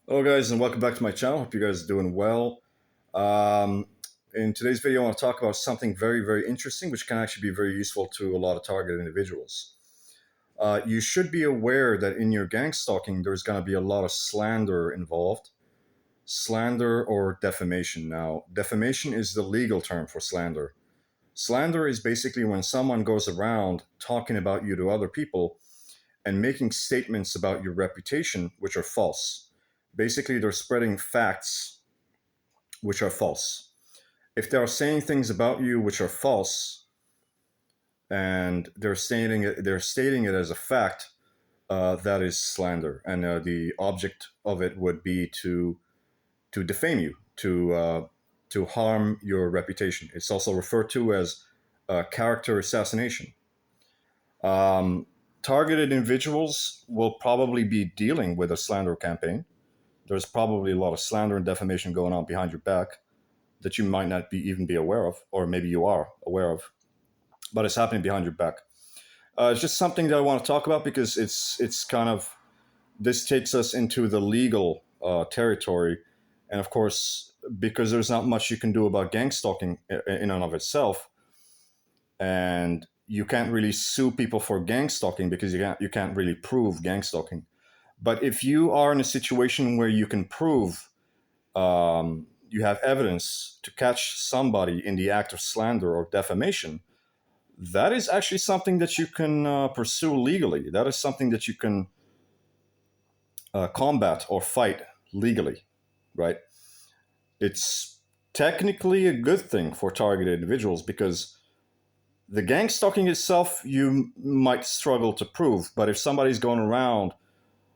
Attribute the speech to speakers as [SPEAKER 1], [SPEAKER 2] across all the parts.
[SPEAKER 1] Hello guys and welcome back to my channel. Hope you guys are doing well. Um, in today's video I want to talk about something very interesting which can actually be very useful to a lot of targeted individuals. You should be aware that in your gang stalking there's going to be a lot of slander involved. Slander or defamation. Now, defamation is the legal term for slander. Slander is basically when someone goes around talking about you to other people and making statements about your reputation which are false. Basically, they're spreading facts which are false. If they are saying things about you which are false and they're stating it as a fact, that is slander, and the object of it would be to defame you, to harm your reputation. It's also referred to as character assassination. Um, Targeted individuals will probably be dealing with a slander campaign. There's probably a lot of slander and defamation going on behind your back that you might not even be aware of, or maybe you are aware of, but it's happening behind your back. It's just something that I want to talk about because it's kind of, this takes us into the legal territory, and of course, because there's not much you can do about gang stalking in and of itself, and you can't really sue people for gang stalking because you can't really prove gang stalking. But if you are in a situation where you can prove, you have evidence to catch somebody in the act of slander or defamation, that is actually something that you can pursue legally. That is something that you can combat or fight legally, right? It's technically a good thing for targeted individuals because the gang stalking itself you might struggle to prove, but if somebody's going around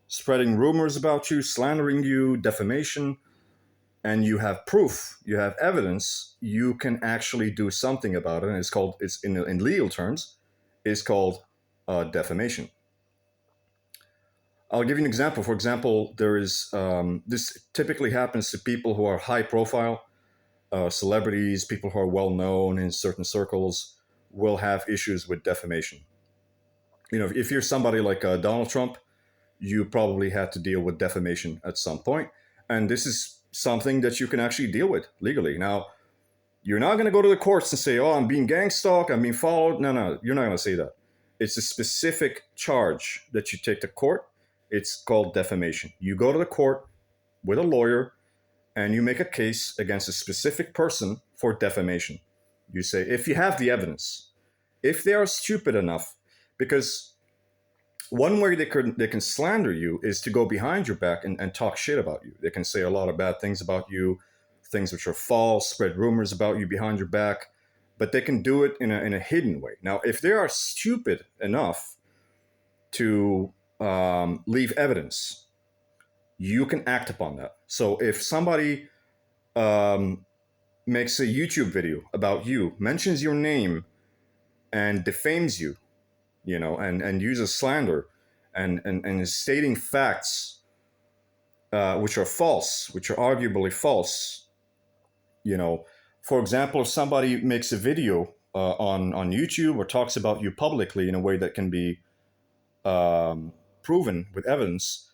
[SPEAKER 1] spreading rumors about you, slandering you, defamation, and you have proof, you have evidence, you can actually do something about it. And it's in legal terms, it's called defamation. I'll give you an example. For example, there is this typically happens to people who are high profile, celebrities, people who are well known in certain circles will have issues with defamation. You know, if you're somebody like Donald Trump, you probably had to deal with defamation at some point, and this is something that you can actually deal with legally. Now, you're not going to go to the courts and say, "Oh, I'm being gang stalked, I'm being followed." No, you're not going to say that. It's a specific charge that you take to court. It's called defamation. You go to the court with a lawyer and you make a case against a specific person for defamation. You say, if you have the evidence, if they are stupid enough, because one way they can slander you is to go behind your back and talk shit about you. They can say a lot of bad things about you, things which are false, spread rumors about you behind your back, but they can do it in a hidden way. Now, if they are stupid enough to leave evidence, you can act upon that. So if somebody um, makes a YouTube video about you, mentions your name, and defames you, and uses slander and is stating facts which are false, which are arguably false, you know, for example, if somebody makes a video on YouTube or talks about you publicly in a way that can be proven with evidence,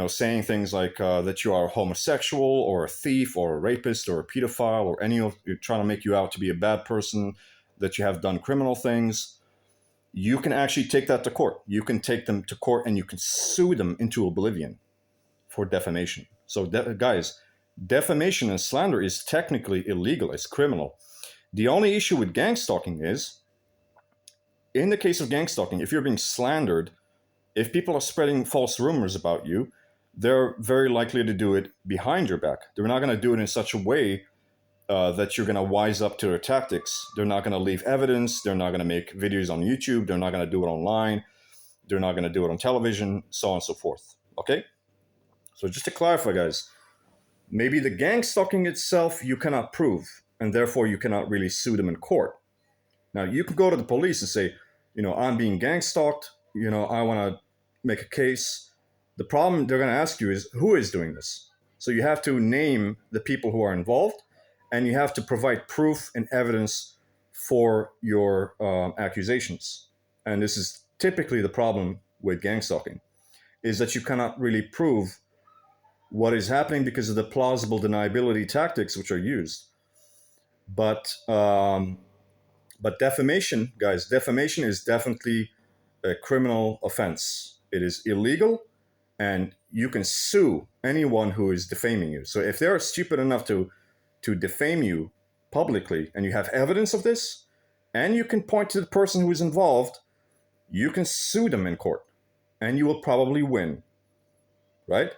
[SPEAKER 1] saying things like that you are a homosexual or a thief or a rapist or a pedophile or any of you're trying to make you out to be a bad person, that you have done criminal things, you can actually take that to court. You can take them to court and you can sue them into oblivion for defamation. So, guys, defamation and slander is technically illegal. It's criminal. The only issue with gang stalking is, in the case of gang stalking, if you're being slandered, if people are spreading false rumors about you, they're very likely to do it behind your back. They're not going to do it in such a way that you're going to wise up to their tactics. They're not going to leave evidence. They're not going to make videos on YouTube. They're not going to do it online. They're not going to do it on television, so on and so forth. Okay? So just to clarify, guys, maybe the gang stalking itself you cannot prove, and therefore you cannot really sue them in court. Now, you can go to the police and say, I'm being gang stalked. I want to make a case. The problem they're going to ask you is, who is doing this? So you have to name the people who are involved, and you have to provide proof and evidence for your accusations. And this is typically the problem with gang stalking, is that you cannot really prove what is happening because of the plausible deniability tactics which are used. But defamation, guys, defamation is definitely a criminal offense. It is illegal, and you can sue anyone who is defaming you. So if they're stupid enough to defame you publicly, and you have evidence of this, and you can point to the person who is involved, you can sue them in court, and you will probably win, right?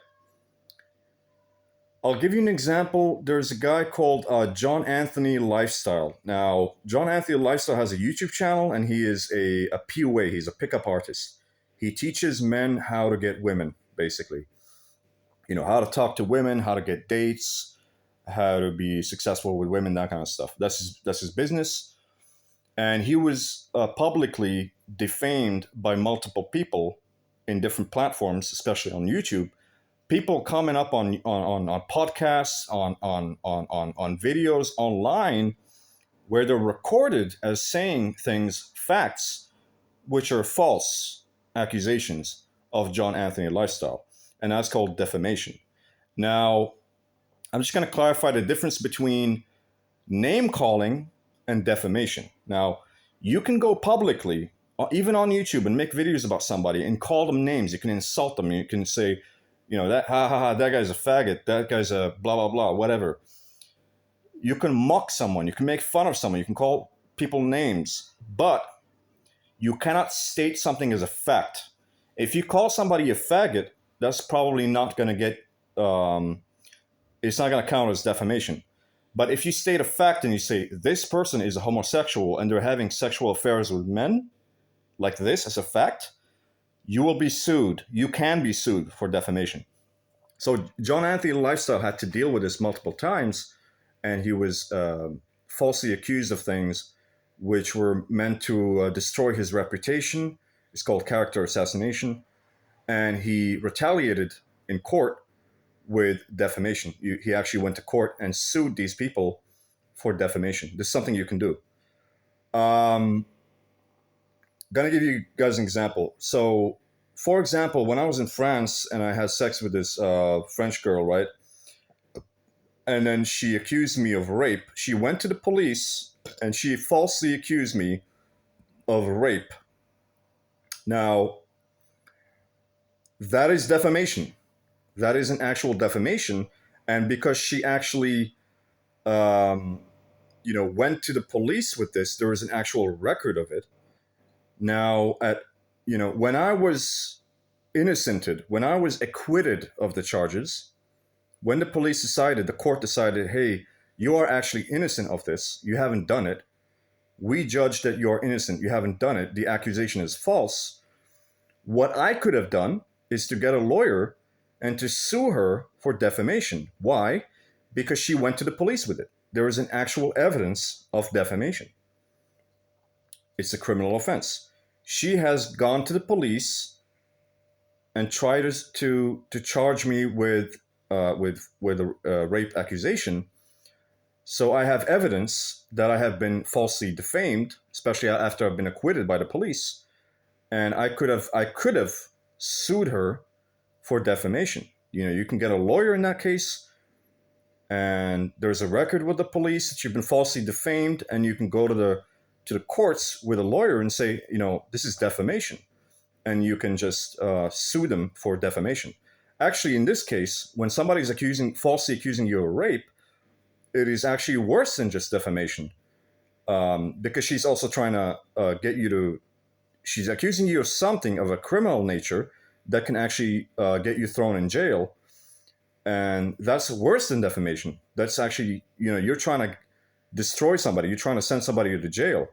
[SPEAKER 1] I'll give you an example. There's a guy called John Anthony Lifestyle. Now, John Anthony Lifestyle has a YouTube channel, and he is a PUA. He's a pickup artist. He teaches men how to get women, basically. You know, how to talk to women, how to get dates, how to be successful with women, that kind of stuff. That's his business. And he was publicly defamed by multiple people in different platforms, especially on YouTube. People coming up on podcasts, on videos online, where they're recorded as saying things, facts, which are false accusations of John Anthony Lifestyle. And that's called defamation. Now, I'm just going to clarify the difference between name calling and defamation. Now, you can go publicly, even on YouTube, and make videos about somebody and call them names. You can insult them. You can say, you know, that ha ha ha, that guy's a faggot, that guy's a blah blah blah, whatever. You can mock someone, you can make fun of someone, you can call people names, but you cannot state something as a fact. If you call somebody a faggot, that's probably not going to get, it's not going to count as defamation. But if you state a fact and you say this person is a homosexual and they're having sexual affairs with men, like this as a fact, you will be sued. You can be sued for defamation. So John Anthony Lifestyle had to deal with this multiple times, and he was falsely accused of things which were meant to destroy his reputation. It's called character assassination. And he retaliated in court with defamation. He actually went to court and sued these people for defamation. This is something you can do. Gonna give you guys an example. So, for example, when I was in France and I had sex with this French girl, right? And then she accused me of rape. She went to the police and she falsely accused me of rape. Now, that is defamation. That is an actual defamation. And because she actually, went to the police with this, there was an actual record of it. Now, when I was innocented, when I was acquitted of the charges, when the court decided, hey, you are actually innocent of this, you haven't done it, we judge that you are innocent, you haven't done it, the accusation is false. What I could have done is to get a lawyer and to sue her for defamation. Why? Because she went to the police with it. There is an actual evidence of defamation. It's a criminal offense. She has gone to the police and tried to charge me with a rape accusation. So I have evidence that I have been falsely defamed, especially after I've been acquitted by the police, and I could have sued her for defamation. You can get a lawyer in that case, and there's a record with the police that you've been falsely defamed, and you can go to the courts with a lawyer and say, this is defamation, and you can just sue them for defamation. Actually, in this case, when somebody's falsely accusing you of rape, it is actually worse than just defamation, because she's also trying to she's accusing you of something of a criminal nature that can actually get you thrown in jail. And that's worse than defamation. That's actually, you're trying to destroy somebody. You're trying to send somebody to jail.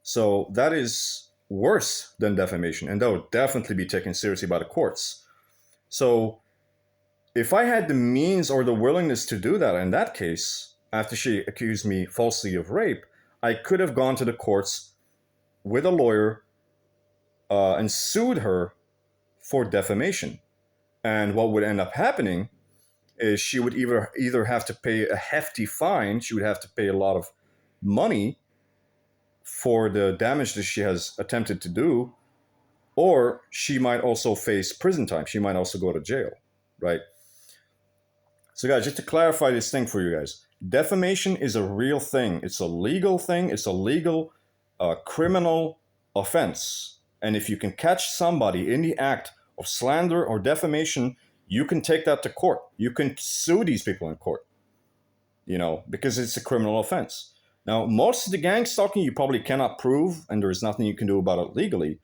[SPEAKER 1] So that is worse than defamation. And that would definitely be taken seriously by the courts. So if I had the means or the willingness to do that in that case, after she accused me falsely of rape, I could have gone to the courts with a lawyer and sued her for defamation. And what would end up happening is she would either have to pay a hefty fine, she would have to pay a lot of money for the damage that she has attempted to do, or she might also face prison time. She might also go to jail, right? So, guys, just to clarify this thing for you guys, defamation is a real thing. It's a legal thing. It's a legal criminal offense. And if you can catch somebody in the act of slander or defamation, you can take that to court. You can sue these people in court, because it's a criminal offense. Now, most of the gang stalking you probably cannot prove, and there is nothing you can do about it legally.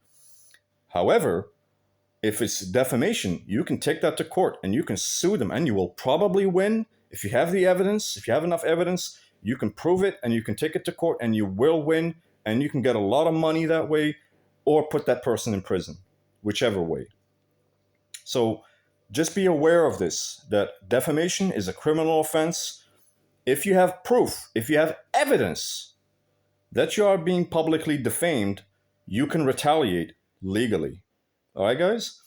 [SPEAKER 1] However, if it's defamation, you can take that to court and you can sue them, and you will probably win. If you have the evidence, if you have enough evidence, you can prove it and you can take it to court and you will win, and you can get a lot of money that way, or put that person in prison, whichever way. So just be aware of this, that defamation is a criminal offense. If you have proof, if you have evidence that you are being publicly defamed, you can retaliate legally. All right, guys?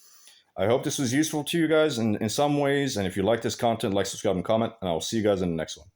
[SPEAKER 1] I hope this was useful to you guys in some ways. And if you like this content, like, subscribe, and comment. And I will see you guys in the next one.